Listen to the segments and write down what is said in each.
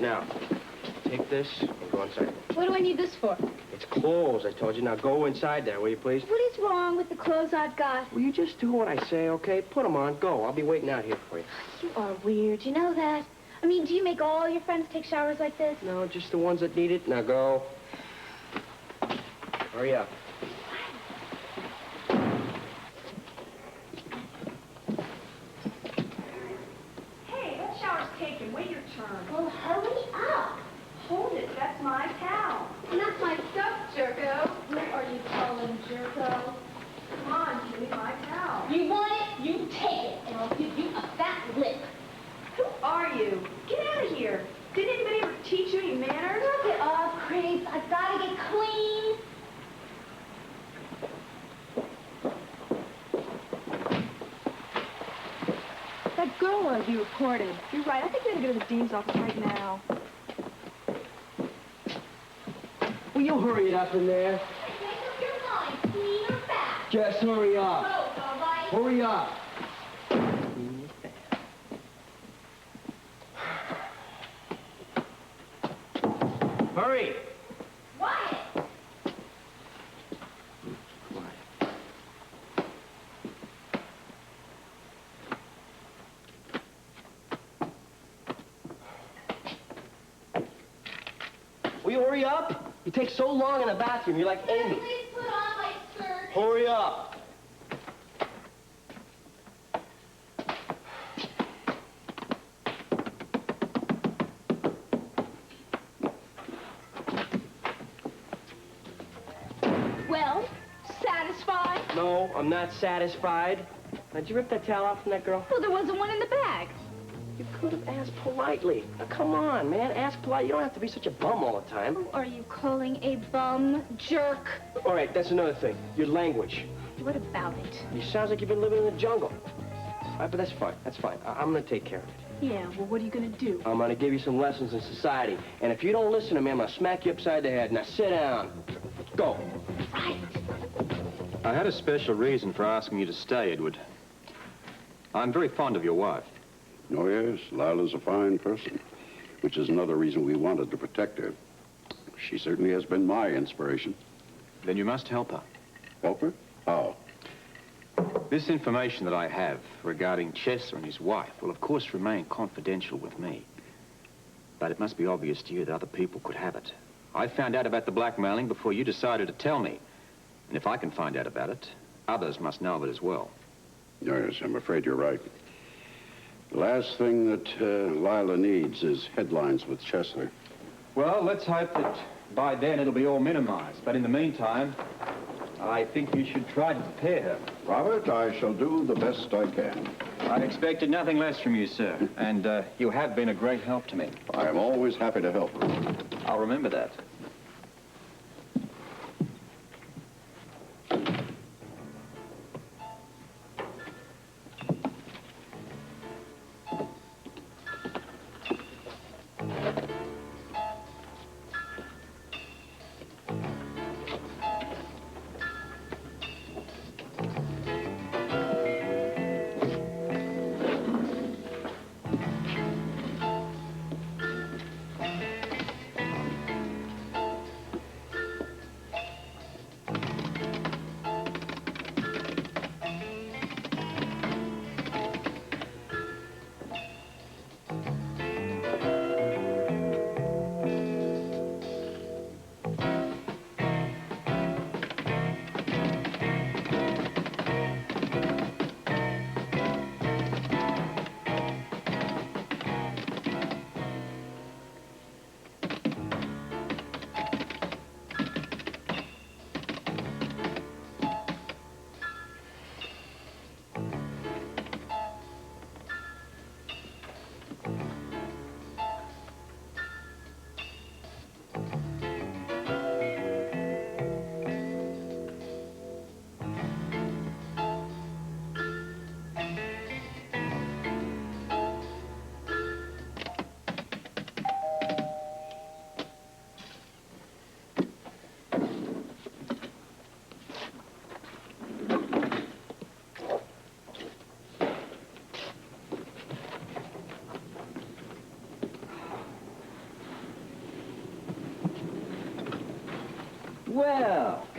Now, take this and go inside. What do I need this for? It's clothes, I told you. Now go inside there, will you, please? What is wrong with the clothes I've got? Will you just do what I say, okay? Put them on. Go. I'll be waiting out here for you. You are weird. You know that? I mean, do you make all your friends take showers like this? No, just the ones that need it. Now go. Hurry up. Hey, that shower's taken. Wait your turn. Well, hurry up. Hold it. That's my towel. Not my stuff, Jerko. Who are you calling Jerko? Come on, give me my towel. You want it? You take it, and I'll give you a fat lip. Who are you? Get out of here. Didn't anybody ever teach you any manners? Knock it off, creeps. I've got to get clean. That girl wanted to be reported. You're right. I think we ought to go to the dean's office right now. Will you hurry it up in there? Make up your mind, clean or fat. Just hurry up. Both, all right? Hurry up. Hurry. Quiet. Will you hurry up? You take so long in the bathroom. You're like Amy. Please put on my skirt. Hurry up. Well, satisfied? No, I'm not satisfied. Now, did you rip that towel off from that girl? Well, there wasn't one in the bag. You could have asked politely. Now, come on, man. Ask polite. You don't have to be such a bum all the time. Who are you calling a bum jerk? All right, that's another thing. Your language. What about it? You sounds like you've been living in the jungle. All right, but that's fine. That's fine. I'm going to take care of it. Yeah, well, what are you going to do? I'm going to give you some lessons in society. And if you don't listen to me, I'm going to smack you upside the head. Now, sit down. Go. Right. I had a special reason for asking you to stay, Edward. I'm very fond of your wife. Oh, yes, Lila's a fine person, which is another reason we wanted to protect her. She certainly has been my inspiration. Then you must help her. Help her? How? This information that I have regarding Chesler and his wife will, of course, remain confidential with me. But it must be obvious to you that other people could have it. I found out about the blackmailing before you decided to tell me. And if I can find out about it, others must know of it as well. Yes, I'm afraid you're right. The last thing that Lila needs is headlines with Chesler. Well, let's hope that by then it'll be all minimized. But in the meantime, I think you should try to prepare her. Robert, I shall do the best I can. I expected nothing less from you, sir. And you have been a great help to me. I am always happy to help her. I'll remember that.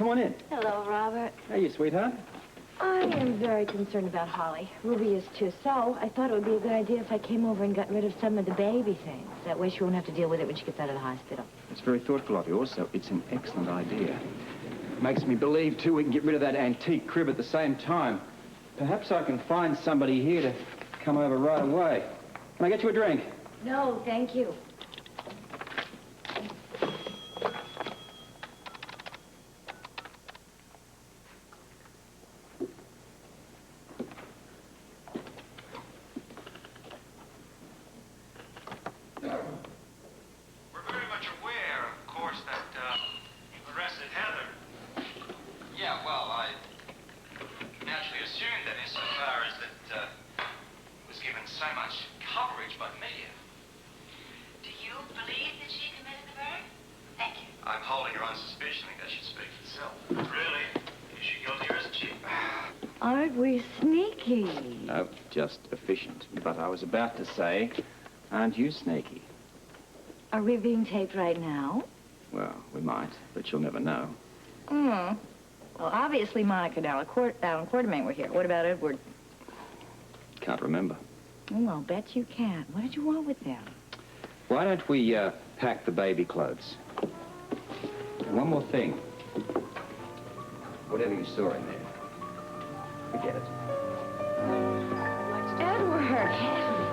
Come on in. Hello, Robert. Hey, you sweetheart. I am very concerned about Holly. Ruby is too. So I thought it would be a good idea if I came over and got rid of some of the baby things. That way she won't have to deal with it when she gets out of the hospital. It's very thoughtful of you. Also, it's an excellent idea. Makes me believe, too, we can get rid of that antique crib at the same time. Perhaps I can find somebody here to come over right away. Can I get you a drink? No, thank you. We're very much aware, of course, that you've arrested Heather. Yeah, well, I naturally assumed that insofar as that was given so much coverage by the media. Do you believe that she committed the murder? Thank you. I'm holding her on suspicion. I think that should speak for itself. Really? Is she guilty or isn't she? Aren't we sneaky? No, just efficient. But I was about to say, aren't you sneaky? Are we being taped right now? Well, we might, but you'll never know. Hmm. Well, obviously Monica and Alan Quartermain were here. What about Edward? Can't remember. Oh, I'll bet you can't. What did you want with them? Why don't we pack the baby clothes? And one more thing. Whatever you saw in there, forget it. Edward!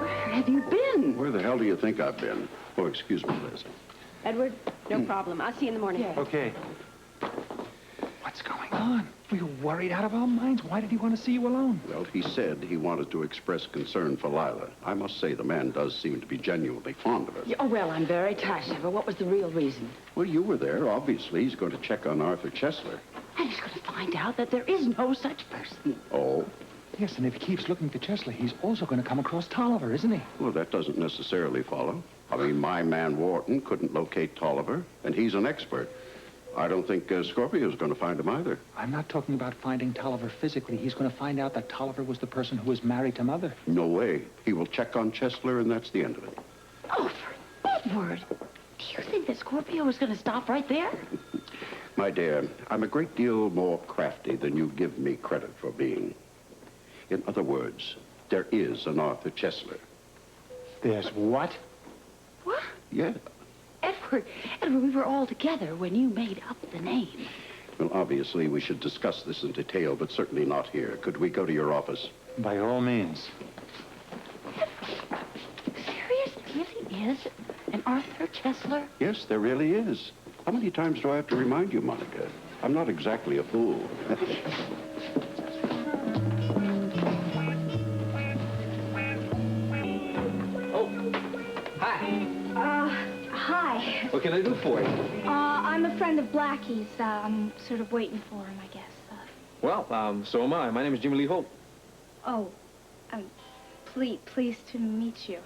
Where have you been? Where the hell do you think I've been? Oh, excuse me, Liz. Edward, no problem. I'll see you in the morning. Yeah. Okay. What's going on? We were worried out of our minds. Why did he want to see you alone? Well, he said he wanted to express concern for Lila. I must say the man does seem to be genuinely fond of her. Oh, well, I'm very touched, Ever. What was the real reason? Well, you were there. Obviously, he's going to check on Arthur Chesler. And he's going to find out that there is no such person. Oh? Yes, and if he keeps looking for Chesler, he's also going to come across Tolliver, isn't he? Well, that doesn't necessarily follow. I mean, my man Wharton couldn't locate Tolliver, and he's an expert. I don't think Scorpio's going to find him either. I'm not talking about finding Tolliver physically. He's going to find out that Tolliver was the person who was married to Mother. No way. He will check on Chesler, and that's the end of it. Oh, for Edward. Do you think that Scorpio is going to stop right there? My dear, I'm a great deal more crafty than you give me credit for being. In other words, there is an Arthur Chesler. There's what? What? Yeah. Edward, we were all together when you made up the name. Well, obviously, we should discuss this in detail, but certainly not here. Could we go to your office? By all means. Serious? There really is an Arthur Chesler? Yes, there really is. How many times do I have to remind you, Monica? I'm not exactly a fool. Hi. What can I do for you? I'm a friend of Blackie's. I'm sort of waiting for him, I guess. Well, so am I. My name is Jimmy Lee Holt. Oh, I'm pleased to meet you.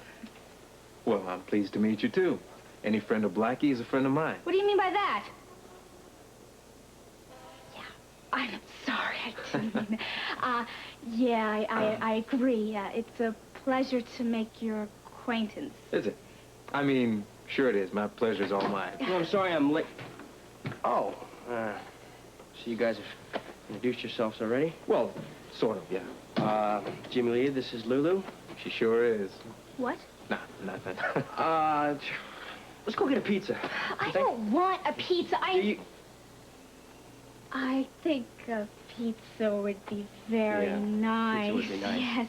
Well, I'm pleased to meet you, too. Any friend of Blackie is a friend of mine. What do you mean by that? Yeah, I'm sorry. I didn't mean that. Yeah, I agree. It's a pleasure to make your acquaintance. Is it? I mean, sure it is. My pleasure's all mine. Well, I'm sorry I'm late. Oh, so you guys have introduced yourselves already? Well, sort of, yeah. Jimmy Lee, this is LuLu. She sure is. What? Nah, nothing. Let's go get a pizza. I don't want a pizza. Do you... I think a pizza would be very Yeah, nice. pizza would be nice. Yes.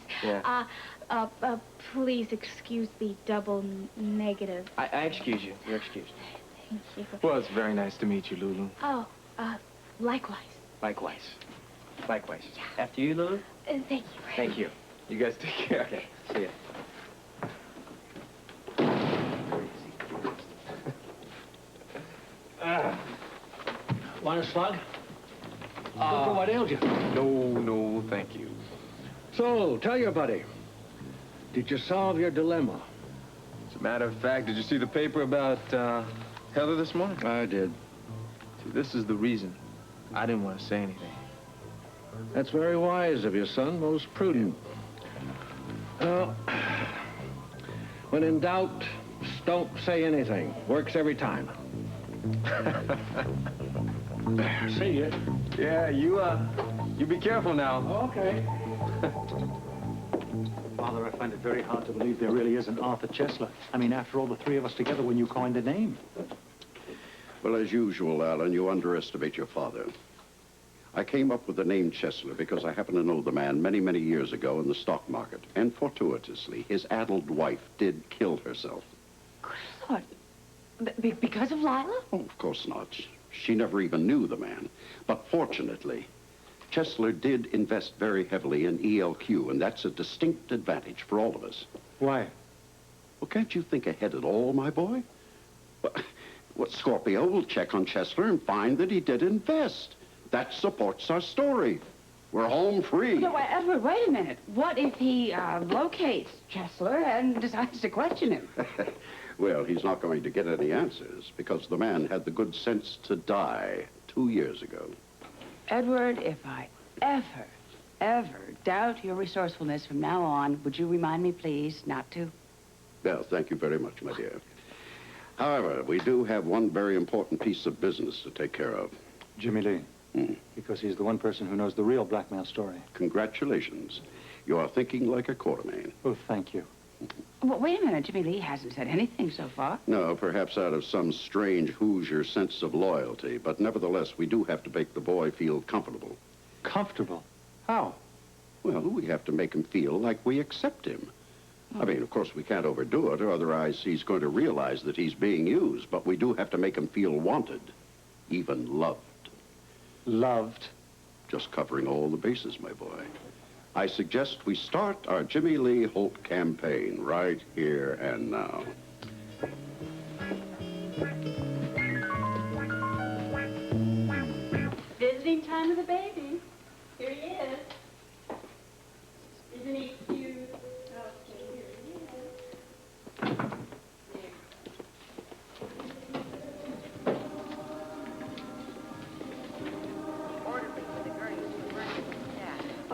Yeah. Please excuse the double negative. I excuse you. You're excused. Thank you. Well, it's very nice to meet you, LuLu. Oh, likewise. Likewise. Likewise. After you, LuLu? Thank you. Thank you. You guys take care. Okay, see ya. Want a slug? What ails you? No, thank you. So, tell your buddy. Did you solve your dilemma? As a matter of fact, did you see the paper about Heather this morning? I did. See, this is the reason. I didn't want to say anything. That's very wise of your son, most prudent. Well, when in doubt, don't say anything. Works every time. See you. Yeah, you be careful now. Okay. Father, I find it very hard to believe there really is an Arthur Chesler. I mean, after all, the three of us together when you coined the name. Well, as usual, Alan, you underestimate your father. I came up with the name Chesler because I happen to know the man many, many years ago in the stock market. And fortuitously, his addled wife did kill herself. Good Lord. Because of Lila? Oh, of course not. She never even knew the man. But fortunately, Chesler did invest very heavily in ELQ, and that's a distinct advantage for all of us. Why? Well, can't you think ahead at all, my boy? Well, Scorpio will check on Chesler and find that he did invest. That supports our story. We're home free. No, Edward, wait a minute. What if he locates Chesler and decides to question him? Well, he's not going to get any answers because the man had the good sense to die 2 years ago. Edward, if I ever doubt your resourcefulness from now on, would you remind me, please, not to? Well, thank you very much, my dear. However, we do have one very important piece of business to take care of. Jimmy Lee. Because he's the one person who knows the real blackmail story. Congratulations. You are thinking like a Quartermain. Oh, thank you. Well, wait a minute. Jimmy Lee hasn't said anything so far. No, perhaps out of some strange Hoosier sense of loyalty, but nevertheless, we do have to make the boy feel comfortable. Comfortable? How? Well, we have to make him feel like we accept him. I mean, of course, we can't overdo it, or otherwise he's going to realize that he's being used, but we do have to make him feel wanted, even loved. Loved? Just covering all the bases, my boy. I suggest we start our Jimmy Lee Holt campaign right here and now. Visiting time with the baby. Here he is. Isn't he cute? Okay, here he is.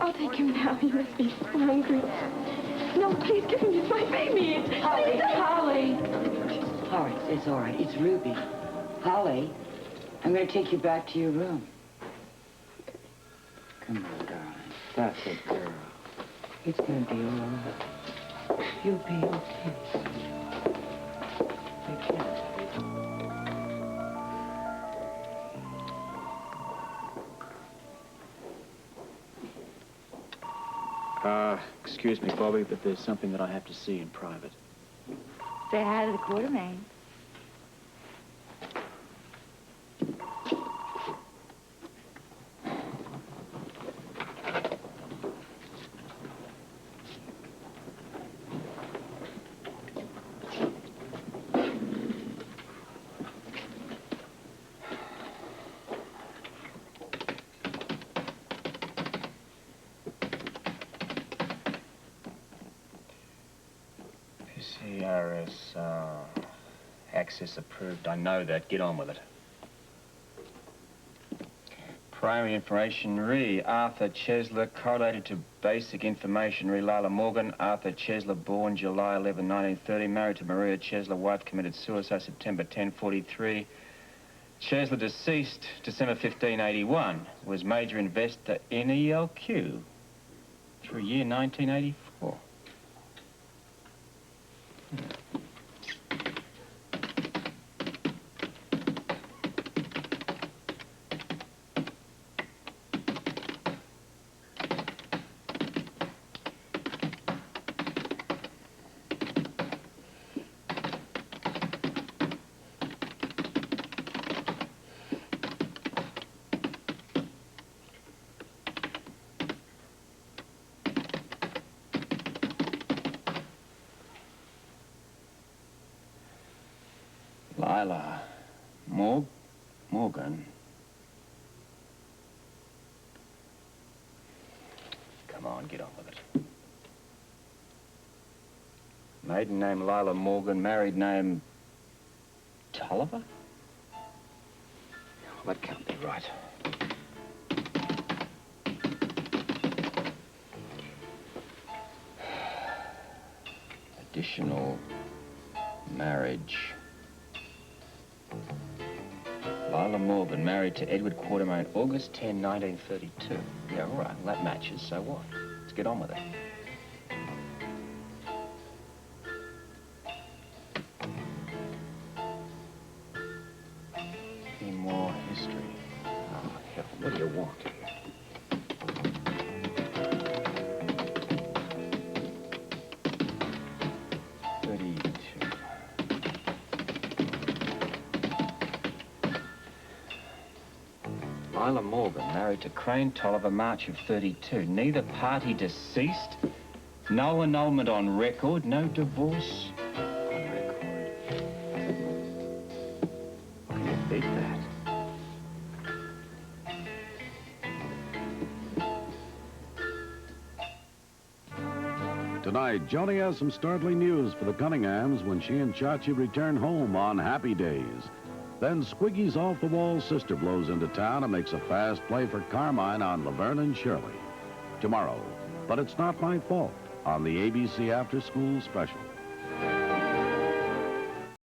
Oh, thank you now. You must be so hungry. No, please give me my baby. Holly. Holly, it's all right. It's Ruby. Holly, I'm going to take you back to your room. Come on, darling. That's a girl. It's going to be all right. You'll be okay. Take care. Excuse me, Bobbie, but there's something that I have to see in private. Say hi to the Quartermain. PCRS, access approved. I know that. Get on with it. Primary information, Arthur Chesler, correlated to basic information, Lila Morgan. Arthur Chesler, born July 11, 1930, married to Maria Chesler, wife, committed suicide September 10, 43. Chesler, deceased December 15, 81, was major investor in ELQ through year 1984. Lila Morgan. Come on, get on with it. Maiden name Lila Morgan, married name Tolliver? Well, that can't be right. Additional marriage. Lila Morgan, married to Edward Quartermain, August 10, 1932. Yeah, all right, well, that matches, so what? Let's get on with it. Any more history? Oh, hell, what do you want here? Lila Morgan, married to Crane Tolliver, March of 32. Neither party deceased. No annulment on record. No divorce on record. Can you beat that? Tonight, Joni has some startling news for the Cunninghams when she and Chachi return home on Happy Days. Then Squiggy's off-the-wall sister blows into town and makes a fast play for Carmine on Laverne and Shirley. Tomorrow, But It's Not My Fault on the ABC After School Special.